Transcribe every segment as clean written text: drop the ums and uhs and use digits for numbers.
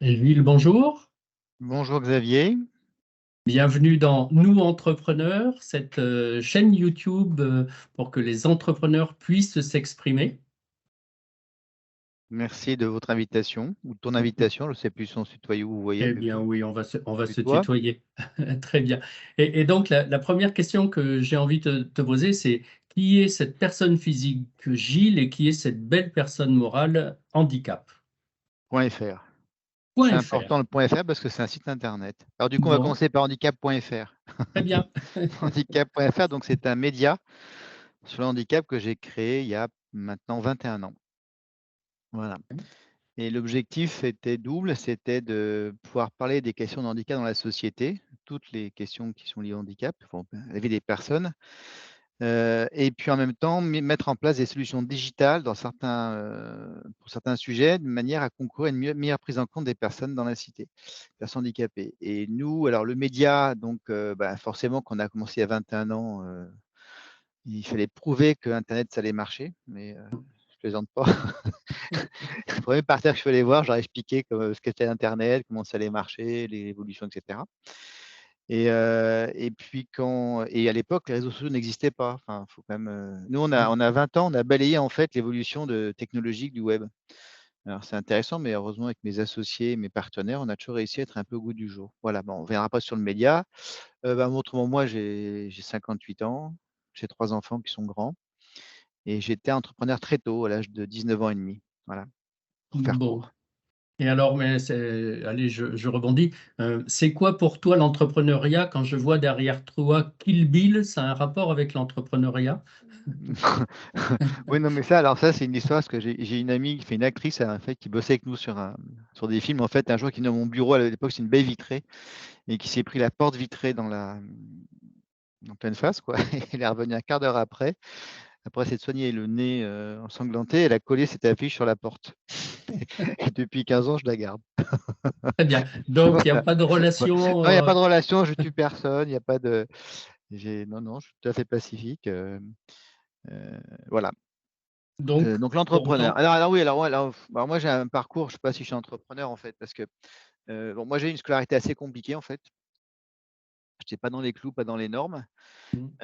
Gilles, bonjour. Bonjour Xavier. Bienvenue dans Nous Entrepreneurs, cette chaîne YouTube pour que les entrepreneurs puissent s'exprimer. Merci de votre invitation ou de ton invitation. Je ne sais plus si on se tutoie ou vous voyez, Eh mais bien bon, oui, on va se tutoie. tutoyer. Très bien. Et donc la première question que j'ai envie de te poser, c'est qui est cette personne physique Gilles et qui est cette belle personne morale handicap? .fr. C'est Point .fr. important le .fr parce que c'est un site internet. Alors du coup, on va Bon, commencer par handicap.fr. très bien. Handicap.fr, donc c'est un média sur le handicap que j'ai créé il y a maintenant 21 ans. Voilà. Et l'objectif était double, c'était de pouvoir parler des questions de handicap dans la société, toutes les questions qui sont liées au handicap, enfin, la vie des personnes. Et puis en même temps, mettre en place des solutions digitales pour certains sujets, de manière à concourir à une meilleure prise en compte des personnes dans la cité, personnes handicapées. Et nous, alors le média, donc forcément, quand on a commencé il y a 21 ans, il fallait prouver que Internet, ça allait marcher, mais je plaisante pas. Le premier partenaire que je suis allé voir, je leur ai expliqué ce qu'était Internet, comment ça allait marcher, les évolutions, etc. Et puis et à l'époque, les réseaux sociaux n'existaient pas. Enfin, faut quand même, nous, on a 20 ans, on a balayé en fait l'évolution technologique du web. Alors c'est intéressant, mais heureusement avec mes associés, mes partenaires, on a toujours réussi à être un peu au goût du jour. Voilà, bon, on ne reviendra pas sur le média. Autrement, moi, j'ai 58 ans, j'ai 3 enfants qui sont grands et j'étais entrepreneur très tôt, à l'âge de 19 ans et demi. Voilà, pour faire Bon. court. Et alors, allez, je rebondis. C'est quoi pour toi l'entrepreneuriat? Quand je vois derrière toi Kill Bill, ça a un rapport avec l'entrepreneuriat? Oui, non, mais alors ça, c'est une histoire parce que j'ai une amie qui fait une actrice en fait, qui bossait avec nous sur des films. En fait, un jour, qui est dans mon bureau à l'époque, c'est une baie vitrée et qui s'est pris la porte vitrée en pleine face, quoi. Elle est revenue un quart d'heure après. Après s'être soigné le nez ensanglanté, elle a collé cette affiche sur la porte. Et depuis 15 ans, je la garde. Très bien. Donc, il n'y a Voilà. pas de Ouais. relation. Non, il n'y a pas de relation, je tue personne, il n'y a pas de. Non, non, je suis tout à fait pacifique. Voilà. Donc, Donc pour l'entrepreneur. donc, Alors oui, alors moi j'ai un parcours, je ne sais pas si je suis entrepreneur en fait, parce que bon, moi j'ai eu une scolarité assez compliquée en fait. Je n'étais pas dans les clous, pas dans les normes.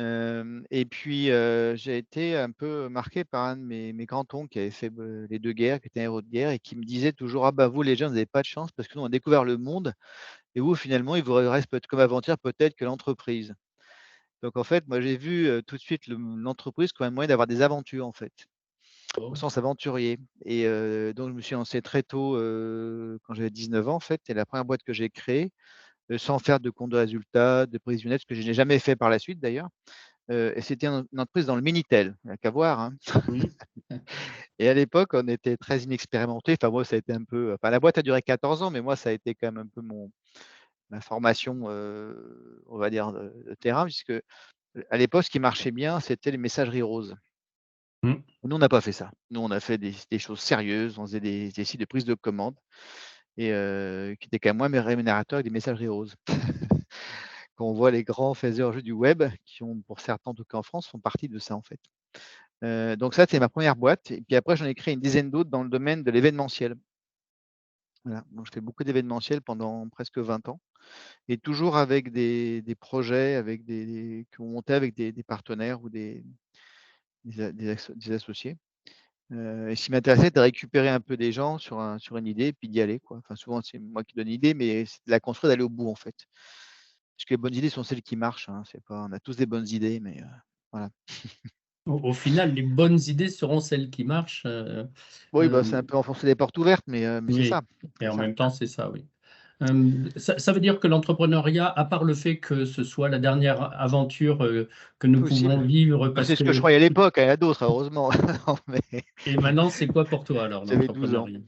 Et puis j'ai été un peu marqué par un de mes grands-oncles qui avait fait les deux guerres, qui était un héros de guerre et qui me disait toujours: «Ah bah vous les jeunes, vous n'avez pas de chance parce que nous on a découvert le monde et vous finalement il vous reste peut-être comme aventure peut-être que l'entreprise». Donc en fait, moi j'ai vu tout de suite l'entreprise comme un moyen d'avoir des aventures en fait. Au oh, sens aventurier et donc je me suis lancé très tôt, quand j'avais 19 ans en fait et la première boîte que j'ai créée, sans faire de compte de résultats, de prévisionnel, ce que je n'ai jamais fait par la suite d'ailleurs, et c'était une entreprise dans le Minitel, il y a qu'à voir, hein. oui. Et à l'époque, on était très inexpérimentés, enfin moi ça a été un peu enfin la boîte a duré 14 ans, mais moi ça a été quand même un peu ma formation, on va dire de terrain puisque, à l'époque ce qui marchait bien, c'était les messageries roses. Mm. Nous on n'a pas fait ça. Nous on a fait des choses sérieuses, on faisait des sites de prise de commande. Et qui était quand même moins rémunérateur avec des messageries roses. Quand on voit les grands faiseurs jeux du web, qui ont pour certains, en tout cas en France, font partie de ça en fait. Donc ça, c'est ma première boîte et puis après j'en ai créé une dizaine d'autres dans le domaine de l'événementiel. Voilà, donc je fais beaucoup d'événementiel pendant presque 20 ans et toujours avec des projets avec qui ont monté avec des partenaires ou des associés. Et ce qui m'intéressait, c'est de récupérer un peu des gens sur une idée et puis d'y aller, quoi. Enfin, souvent, c'est moi qui donne l'idée, mais c'est de la construire, d'aller au bout, en fait. Parce que les bonnes idées sont celles qui marchent, hein. C'est pas on a tous des bonnes idées, mais voilà. Au final, les bonnes idées seront celles qui marchent. Oui, bah, Euh, c'est un peu enfoncer des portes ouvertes, mais c'est ça, oui. Et c'est en ça. même temps, c'est ça, oui. Ça veut dire que l'entrepreneuriat, à part le fait que ce soit la dernière aventure que nous pouvons Possible. vivre, Bah, parce c'est ce que je que croyais à l'époque, hein, il y en a d'autres, heureusement. Non, mais et maintenant, c'est quoi pour toi alors j'avais 12 ans. l'entrepreneuriat?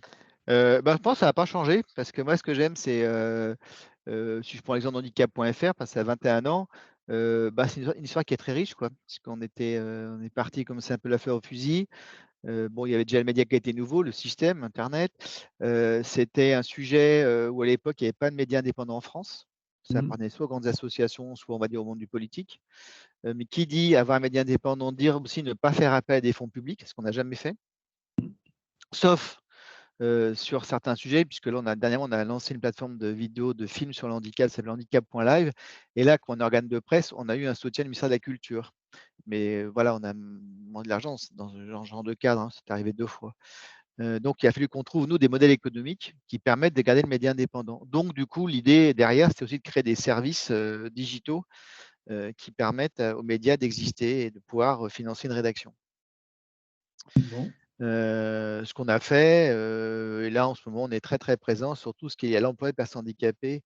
Je pense que ça n'a pas changé parce que moi, ce que j'aime, c'est, si je prends l'exemple d'handicap.fr, parce qu'à 21 ans, c'est une histoire qui est très riche, quoi. Parce on est parti comme c'est un peu l'affaire au fusil. Bon, il y avait déjà le média qui était nouveau, le système, internet. C'était un sujet, où à l'époque, il n'y avait pas de médias indépendants en France. Ça Hmm. appartenait soit aux grandes associations, soit on va dire au monde du politique. Mais qui dit avoir un média indépendant, dire aussi ne pas faire appel à des fonds publics, ce qu'on n'a jamais fait. Sauf sur certains sujets, puisque là, dernièrement, on a lancé une plateforme de vidéos, de films sur le handicap, ça s'appelle handicap.live. Et là, quand on est organe de presse, on a eu un soutien du ministère de la Culture. Mais voilà, on a moins de l'argent dans ce genre de cadre, hein, c'est arrivé 2 fois. Donc il a fallu qu'on trouve, nous, des modèles économiques qui permettent de garder le média indépendant. Donc du coup, l'idée derrière, c'est aussi de créer des services, digitaux, qui permettent, aux médias d'exister et de pouvoir, financer une rédaction. Bon. Ce qu'on a fait, et là, en ce moment, on est très, très présent sur tout ce qui est à l'emploi des personnes handicapées.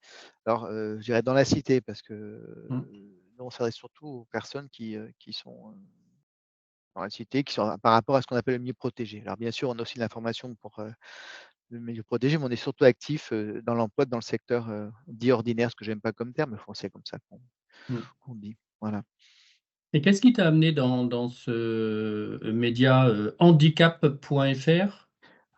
Alors, je dirais dans la cité parce que, Mmh. nous, on s'adresse surtout aux personnes qui sont, dans la cité, qui sont par rapport à ce qu'on appelle le milieu protégé. Alors bien sûr, on a aussi de l'information pour, le milieu protégé, mais on est surtout actif, dans l'emploi, dans le secteur, dit ordinaire, ce que j'aime pas comme terme, mais bon, c'est comme ça Mmh. qu'on dit. Voilà. Et qu'est-ce qui t'a amené dans ce média, handicap.fr?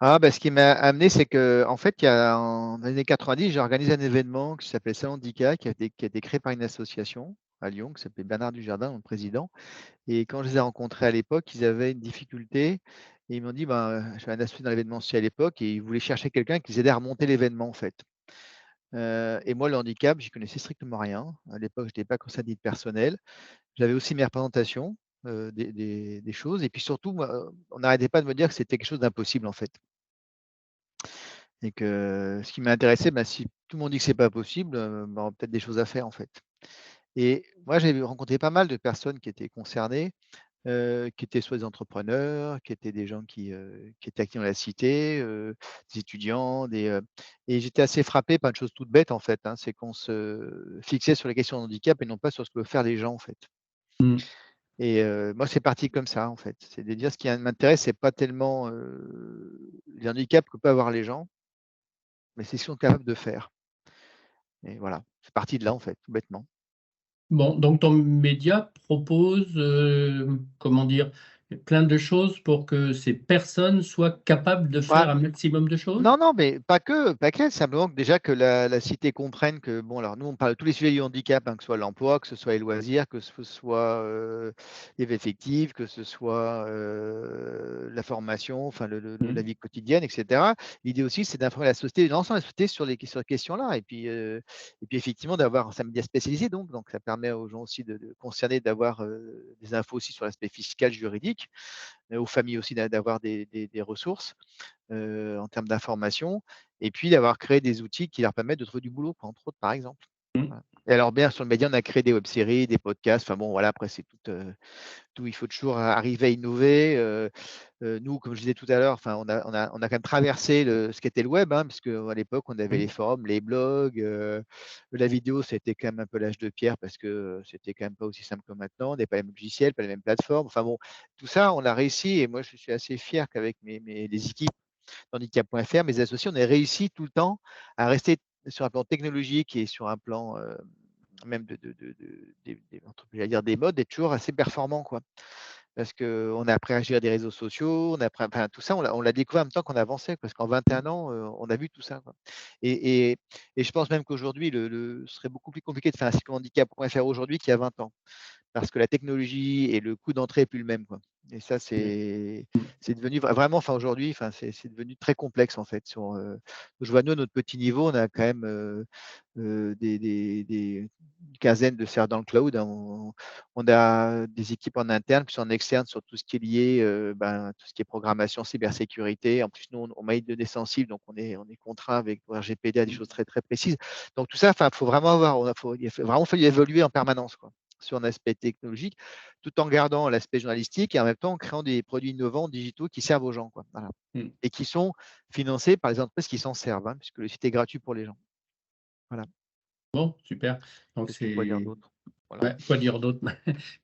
Ah bah, ce qui m'a amené, c'est qu'en fait, il y a en années 90, j'ai organisé un événement qui s'appelait Salon Handicap, qui a été créé par une association à Lyon, qui s'appelait Bernard Dujardin, le président. Et quand je les ai rencontrés à l'époque, ils avaient une difficulté et ils m'ont dit, ben, j'avais un associé dans l'événementiel à l'époque et ils voulaient chercher quelqu'un qui les aidait à remonter l'événement, en fait. Et moi, le handicap, j'y connaissais strictement rien. À l'époque, je n'étais pas conseiller personnel. J'avais aussi mes représentations, des choses et puis surtout, moi, on n'arrêtait pas de me dire que c'était quelque chose d'impossible, en fait. Et que ce qui m'a intéressé, bah, si tout le monde dit que c'est pas possible, bah, on a peut-être des choses à faire, en fait. Et moi, j'ai rencontré pas mal de personnes qui étaient concernées, qui étaient soit des entrepreneurs, qui étaient des gens qui étaient actifs dans la cité, des étudiants, et j'étais assez frappé par une chose toute bête, en fait, hein, c'est qu'on se fixait sur les questions de handicap et non pas sur ce que peuvent faire les gens, en fait. Mmh. Et moi, c'est parti comme ça, en fait. C'est de dire ce qui m'intéresse, c'est pas tellement, les handicaps que peuvent avoir les gens, mais c'est ce qu'ils sont capables de faire. Et voilà, c'est parti de là, en fait, tout bêtement. Bon, donc ton média propose, comment dire? Plein de choses pour que ces personnes soient capables de Bah, faire un maximum de choses? non, non, mais pas que, simplement que déjà que la cité comprenne que bon, alors nous, on parle de tous les sujets du handicap, hein, que ce soit l'emploi, que ce soit les loisirs, que ce soit, les vie effective, que ce soit, la formation, enfin la Mmh. vie quotidienne et cetera. L'idée aussi, c'est d'informer la société, l'ensemble de la société sur les questions-là et puis effectivement d'avoir c'est un média spécialisé donc ça permet aux gens aussi de concernés d'avoir, des infos aussi sur l'aspect fiscal, juridique, aux familles aussi d'avoir des ressources en termes d'information et puis d'avoir créé des outils qui leur permettent de trouver du boulot, quoi, entre autres, par exemple. Mmh. Voilà. Et alors bien sur le média, on a créé des web-séries, des podcasts, enfin bon voilà, après c'est tout il faut toujours arriver à innover, nous, comme je disais tout à l'heure, enfin on a quand même traversé ce qu'était le web, hein, puisque à l'époque, on avait les Mmh. forums, les blogs, la vidéo, c'était quand même un peu l'âge de pierre parce que, c'était quand même pas aussi simple que maintenant. On n'avait pas les mêmes logiciels, pas les mêmes plateformes. Enfin bon, tout ça, on l'a réussi et moi, je suis assez fier qu'avec les équipes handicap.fr, mes associés, on a réussi tout le temps à rester sur un plan technologique et sur un plan, même des entre j'allais dire des modes, d'être toujours assez performant, quoi. Parce qu'on a appris à gérer des réseaux sociaux, on a appris enfin tout ça, on l'a découvert en même temps qu'on avançait, parce qu'en 21 ans, on a vu tout ça, quoi. Et et et je pense même qu'aujourd'hui, ce serait beaucoup plus compliqué de faire un site comme handicap.fr aujourd'hui qu'il y a 20 ans. Parce que la technologie et le coût d'entrée est plus le même, quoi. Et ça, Mmh. Mmh. c'est devenu vraiment, enfin aujourd'hui, enfin c'est devenu très complexe en fait je vois nous à notre petit niveau, on a quand même, une quinzaine de serveurs dans le cloud, hein. On a des équipes en interne, puis en externe sur tout ce qui est lié, tout ce qui est programmation, cybersécurité. En plus, nous, on m'a données sensibles, donc on est contraint avec le RGPD à des choses très, très précises. Donc tout ça, enfin, faut vraiment avoir il a vraiment fallu évoluer en permanence, quoi, sur un aspect technologique, tout en gardant l'aspect journalistique et en même temps en créant des produits innovants, digitaux qui servent aux gens, quoi. Voilà. Mmh. Et qui sont financés par les entreprises qui s'en servent, hein, puisque le site est gratuit pour les gens. Voilà. Bon, super. Donc Qu'est-ce qu'on pourrait dire c'est d'autre? Voilà. ouais, quoi dire d'autre?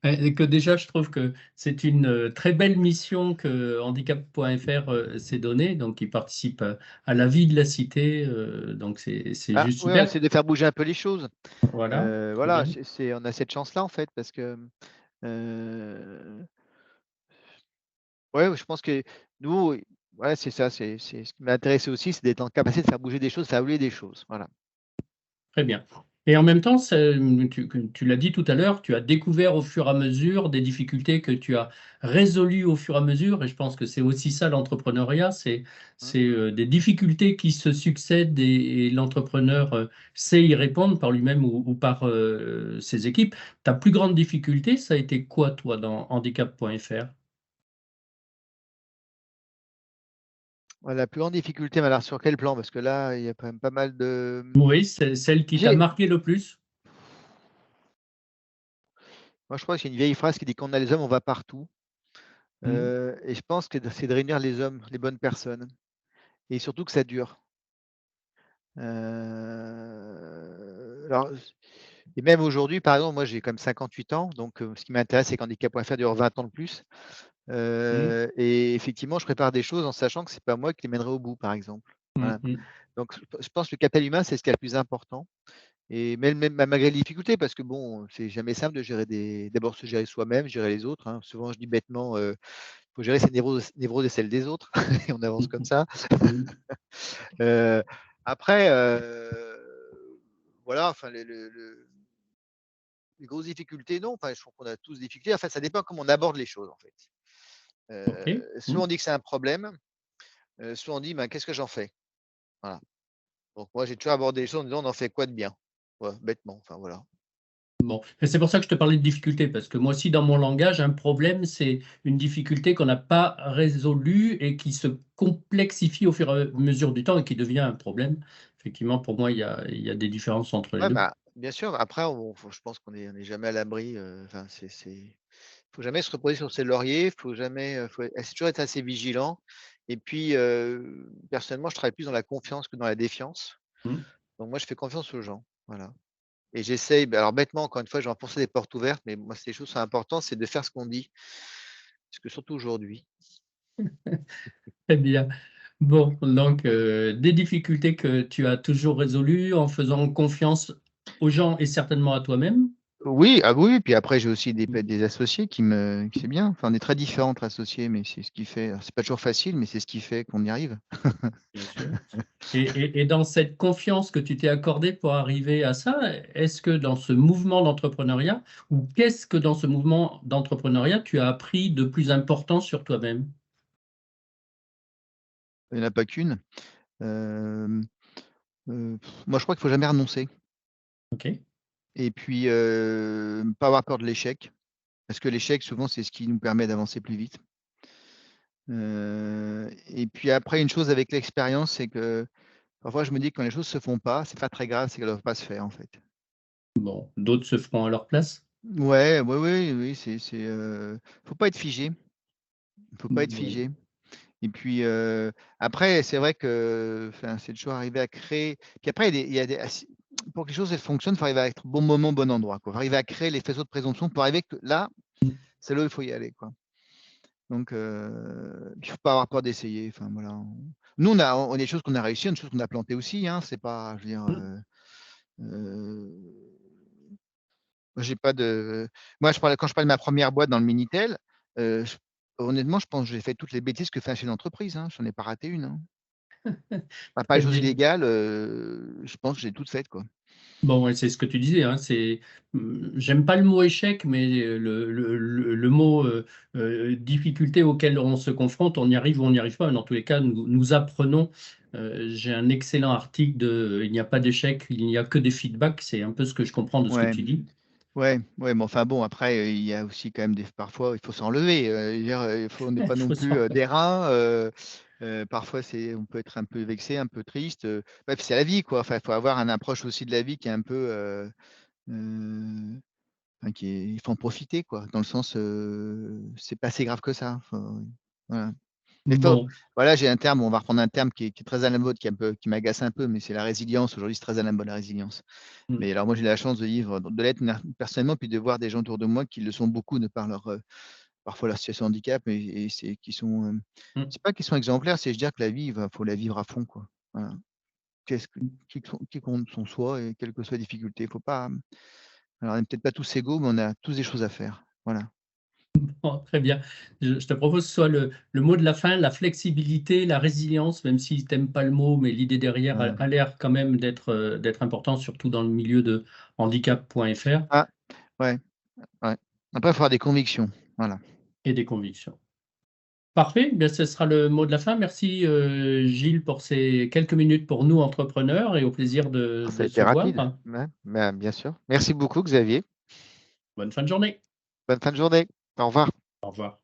Et que déjà, je trouve que c'est une, très belle mission que handicap.fr, s'est donnée, donc il participe, à la vie de la cité, donc c'est Ah juste oui, on super. essaie de faire bouger un peu les choses. Voilà, très Voilà, bien. on a cette chance-là, en fait, parce que, heu, ouais, je pense que nous, ouais, c'est ça, c'est ce qui m'a intéressé aussi, c'est d'être en capacité de faire bouger des choses, faire évoluer des choses. Voilà. Très bien. Et en même temps, tu l'as dit tout à l'heure, tu as découvert au fur et à mesure des difficultés que tu as résolues au fur et à mesure, et je pense que c'est aussi ça l'entrepreneuriat, Mmh. c'est des difficultés qui se succèdent et l'entrepreneur sait y répondre par lui-même ou par ses équipes. Ta plus grande difficulté, ça a été quoi, toi, dans handicap.fr? Ouais, la plus grande difficulté, mais alors sur quel plan? Parce que là, il y a quand même pas mal de, Oui, c'est celle qui t'a j'ai marqué le plus? moi, je crois qu'il y a une vieille phrase qui dit: «Quand on a les hommes, on va partout». Mmh, Et je pense que c'est de réunir les hommes, les bonnes personnes et surtout que ça dure. Alors et même aujourd'hui, par exemple, moi, j'ai quand même 58 ans, donc ce qui m'intéresse, c'est qu'handicap.fr dure 20 ans de plus. mmh, Et effectivement, je prépare des choses en sachant que c'est pas moi qui les mènerai au bout, par exemple. mmh, Voilà. mmh. Donc je pense que le capital humain, c'est ce qui est le plus important et même malgré les difficultés parce que bon, c'est jamais simple de gérer des d'abord se gérer soi-même, gérer les autres, hein. Souvent, je dis bêtement, faut gérer ses névroses et celles des autres et on avance comme ça. Mmh. Heu, Après, voilà, enfin les grosses difficultés, non, enfin, je trouve qu'on a tous des difficultés. En fait, ça dépend comment on aborde les choses, en fait. OK. Soit Mmh. on dit que c'est un problème, soit on dit: «Ben, qu'est-ce que j'en fais?» Voilà. Donc moi, j'ai toujours abordé les choses en disant: «On en fait quoi de bien?» Voilà, bêtement, enfin voilà. Bon, et c'est pour ça que je te parlais de difficulté, parce que moi aussi, dans mon langage, un problème, c'est une difficulté qu'on n'a pas résolue et qui se complexifie au fur et à mesure du temps et qui devient un problème. Effectivement, pour moi, il y a des différences entre les Ouais, 2. bah, bien sûr, après je pense qu'on est jamais à l'abri, enfin faut jamais se reposer sur ses lauriers, faut jamais, faut c'est toujours être assez vigilant et puis, personnellement, je travaille plus dans la confiance que dans la défiance. Mmh. Donc moi, je fais confiance aux gens, voilà et j'essaye, bah, alors bêtement, encore une fois, je vais enfoncer des portes ouvertes, mais moi, si les choses sont importantes, c'est de faire ce qu'on dit, parce que surtout aujourd'hui. Très bien. Bon, donc des difficultés que tu as toujours résolues en faisant confiance aux gens et certainement à toi-même. Oui, ah oui, puis après j'ai aussi Mmh, des associés qui c'est bien, enfin on est très différents entre associés, mais c'est ce qui fait alors c'est pas toujours facile, mais c'est ce qui fait qu'on y arrive. bien sûr. Et dans cette confiance que tu t'es accordée pour arriver à ça, est-ce que dans ce mouvement d'entrepreneuriat ou qu'est-ce que dans ce mouvement d'entrepreneuriat, tu as appris de plus important sur toi-même? Il y en a pas qu'une. Hem, Moi je crois qu'il faut jamais renoncer OK. et puis, pas avoir peur de l'échec, parce que l'échec souvent c'est ce qui nous permet d'avancer plus vite. Et puis après une chose avec l'expérience, c'est que parfois je me dis que quand les choses se font pas, c'est pas très grave, c'est qu'elles doivent pas se faire en fait. Bon, d'autres se feront à leur place? Ouais, oui, oui, oui, faut pas être figé, faut pas être Bon. figé. Et puis, après, c'est vrai que, enfin, c'est toujours arrivé à créer puis après il y a des assi pour que les choses, elles fonctionnent, il faut arriver à être au bon moment, au bon endroit, quoi. Faut arriver à créer les faisceaux de présomption pour arriver que là, Mmh, c'est là où il faut y aller, quoi. Donc, il faut pas avoir peur d'essayer, enfin, voilà. Nous, on a des choses qu'on a réussi, des choses qu'on a plantées aussi, hein. C'est pas je veux dire, mmh. heu, moi, j'ai pas de moi, quand je parle de ma première boîte dans le Minitel, je honnêtement, je pense que j'ai fait toutes les bêtises que fait un chef d'entreprise, hein. J'en ai pas raté une, hein. Enfin, pas Très les choses bien. illégales, je pense que j'ai toutes faites, quoi. Bon, ouais, c'est ce que tu disais, hein, j'aime pas le mot échec, mais le mot difficulté auquel on se confronte, on y arrive ou on n'y arrive pas. Mais dans tous les cas, nous apprenons. J'ai un excellent article de Il n'y a pas d'échec, il n'y a que des feedbacks. C'est un peu ce que je comprends de ce que Ouais, tu dis. ouais, ouais, mais enfin bon, après, il y a aussi quand même des parfois, il faut s'enlever, je veux dire, on n'est pas Il non faut plus, s'en des reins, parfois on peut être un peu vexé, un peu triste, ouais, puis c'est la vie, quoi. Enfin, il faut avoir une approche aussi de la vie qui est un peu, heu, enfin qui est il faut en profiter, quoi. Dans le sens, c'est pas si grave que ça, enfin, voilà. Des fois, Bon. voilà, j'ai un terme, on va reprendre un terme qui est très à la mode, qui m'agace un peu, mais c'est la résilience. Aujourd'hui, c'est très à la mode, la résilience. Mmh, Mais alors moi, j'ai la chance de vivre, de l'être personnellement, puis de voir des gens autour de moi qui le sont beaucoup de par leur, parfois leur situation de handicap et c'est qui sont, mmh. c'est pas qu'ils sont exemplaires, c'est je dire que la vie, faut la vivre à fond, quoi. Voilà. Qu'est-ce que qui compte son soi et quelles que soient les difficultés. Faut pas, alors on est peut-être pas tous égaux, mais on a tous des choses à faire. Voilà. Bon, très bien. Je te propose que ce soit le mot de la fin, la flexibilité, la résilience, même si tu n'aimes pas le mot, mais l'idée derrière a l'air quand même d'être important, surtout dans le milieu de handicap.fr Ah, ouais, ouais. Après, il faudra des convictions. Voilà. et des convictions. Parfait, bien, ce sera le mot de la fin. Merci Gilles pour ces quelques minutes pour nous entrepreneurs et au plaisir Ça a de été se rapide. voir. Ouais, ben, bien sûr. Merci beaucoup, Xavier. Bonne fin de journée. Bonne fin de journée. Au revoir. Au revoir.